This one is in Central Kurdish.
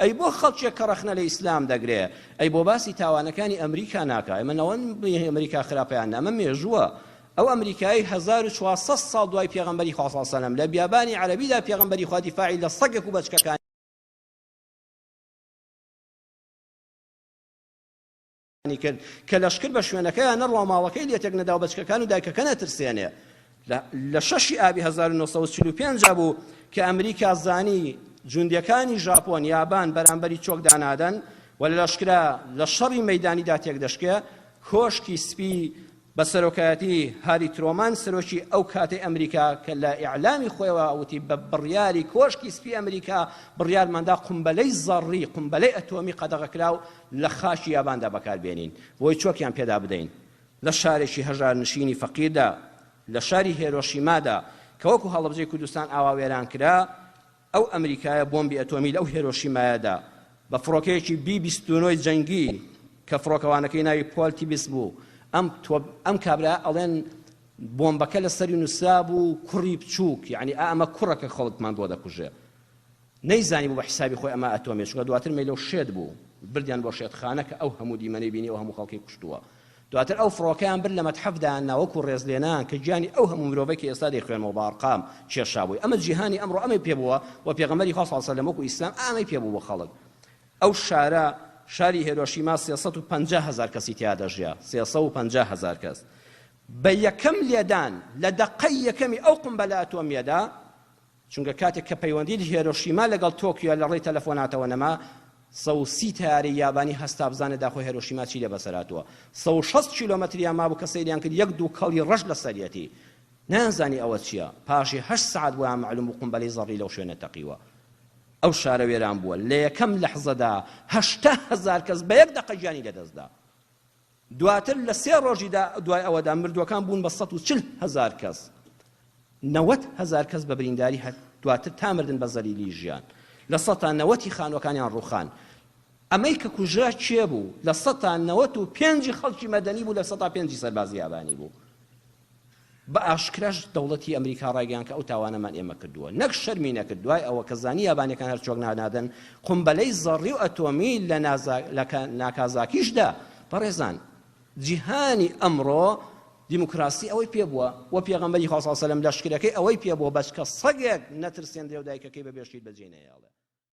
ئەی بۆ خەڵکێک کە ڕەخنە لە ئیسلام دەگرێ ئەی بۆ باسی تاوانەکانی ئەمریکا ناکە ئەمە نەوەن ئەمریکا خراپەیان ئەمە مێژووە ئەو ئەمریکایی 1400 ساڵ دوای پێغەمبەری خوا صلی الله علیه و سلم لە بیابانی عەرەبیدا پێغەمبەری خوا دیفاعی لە سەگێک و بەچکەکان کرد کە لەشکر بە شوێنەکەیان نەڕوا ماڵەکەی لێتێک نەدا و بەچکەکان و دایکەکە نەترسێنێ لە 6 ئابی 1945 بوو کە ئەمریکا زانی جوندەکانی ژاپۆن یابان بەرامبەری چۆک دانادەن و لە لەشکرا لە شەڕی مەیدانیدا تێک دەشکێ کۆشکی سپی بە سەرۆکایەتی هاری ترۆمان سەرۆکی ئەو کاتەی ئەمریکا کە لە ئیعلامی خۆیەوە وتی بە بڕیاری کۆشکی سپی ئەمریکا بڕیارماندا قومبەلەی زەڕی قومبەلەی ئەتۆمی قەدەغەکراو لە خاشی یاباندا بەکاربێنین بۆی چۆکیان پێدا بدەین لە شارێکی هەژار نشینی فەقیردا لە شاری هێرۆشیمادا کە وەکو هەڵەبجەی کوردستان ئاوا وێران کرا ئەو ئەمریکایە بۆمبی ئەتۆمی لەو هێرۆشیمایەدا بە فڕۆکەیەکی B-29 جەنگی کە فڕۆکەوانەکەی ناوی پۆل تیبس بوو ئەم کابرا ئەڵێن بۆمبەکە لە سەری نووسرا بوو کوڕی بچووک یعنی ئەمە کوڕەکە خەڵکمان بۆ دەکوژێ نەیزانی بوو بە حیسابی خۆی ئەمە ئەتۆمێ چونکە دواتر مەیلە و شێت بوو بردیان بۆ شێتخانە کە ئەو هەموو دیمەنەی بینی ئەو هەموو خەڵکی کوشتووە دواتر ئەو فڕۆکەیان برد لە مەتحەفدا ناوەکو ڕێزلێنان کە گیانی ئەو هەموو مرۆڤێکی ئێستا دەیخوێنەوە بە ئەرقام کێشا بووی ئەمە جیهانی ئەمڕۆ ئەمەی پێبووە و پێغەمبەری خوا صلی الله علیه و سلم وەکو ئیسلام ئەمەی پێبوو بۆ خەڵک ئەو شارە شاری هێرۆشیما 350,000 کەسی تیا دەژیا 350,000 کەس بە یەکەم لێدان لە دەقەی یەکەمی ئەو قومبەلە ئەتۆمیەدا چونکە کاتێک کە پەیوەندی هێرۆشیما لەگەڵ تۆکیۆ لە ڕێی تەلەفۆناتەوە نەما 130 تیاری یابانی هەستا بزانە داخۆی هێرۆشیما چی لێ بەسەراتوە 160 کیلۆمەتریان مابوو کە سەیریان کرد یەک دوو کەڵی ڕەش لە سەرەتی نازانی ئەوە چییە پاشی 8 سعات بۆیان معلوم بوو قومبەلەی زەڕی لەو شوێنە تەقیوە ئەو شارە وێران بووە لە یەکەم لەحزەدا 80,000 کەس بە یەک دەقە گیانی لەدەستدا دواتر لە 3 ڕۆژیدا دوای ئەوەدا مردووەکان بوون بە 140,000 کەس 90,000 کەس بە برینداری دواتر تا مردن بە زەلیلی ژیان لە 190 خانوەکانیان ڕووخان ئەمەی کە کوژرا چێ بوو لە 195 خەڵکی مەدەنی بوو لە 105 سەربازی یابانی بوو بە ئاشکراش دەوڵەتی ئەمریکا ڕایگەیان کە ئەو تاوانەمان ئێمە کردووە نەک شەرمی نەکرد دوای ئەوە کە زانی یابانیەکان هەر چۆک نانادەن قومبەلەی زەڕی و ئەتۆمی لە ناکازاکیشدا بەڕێزان جیهانی ئەمڕۆ دیموکراسی ئەوەی پێبووە و پێغەمبەری خوا صلی الله علیه و سلم لەشکرەکەی ئەوەی پێبووە بەچکە سەگێک نەترسێن درێ و دایکەکەی بە بێشید بەجێ نەیاڵێ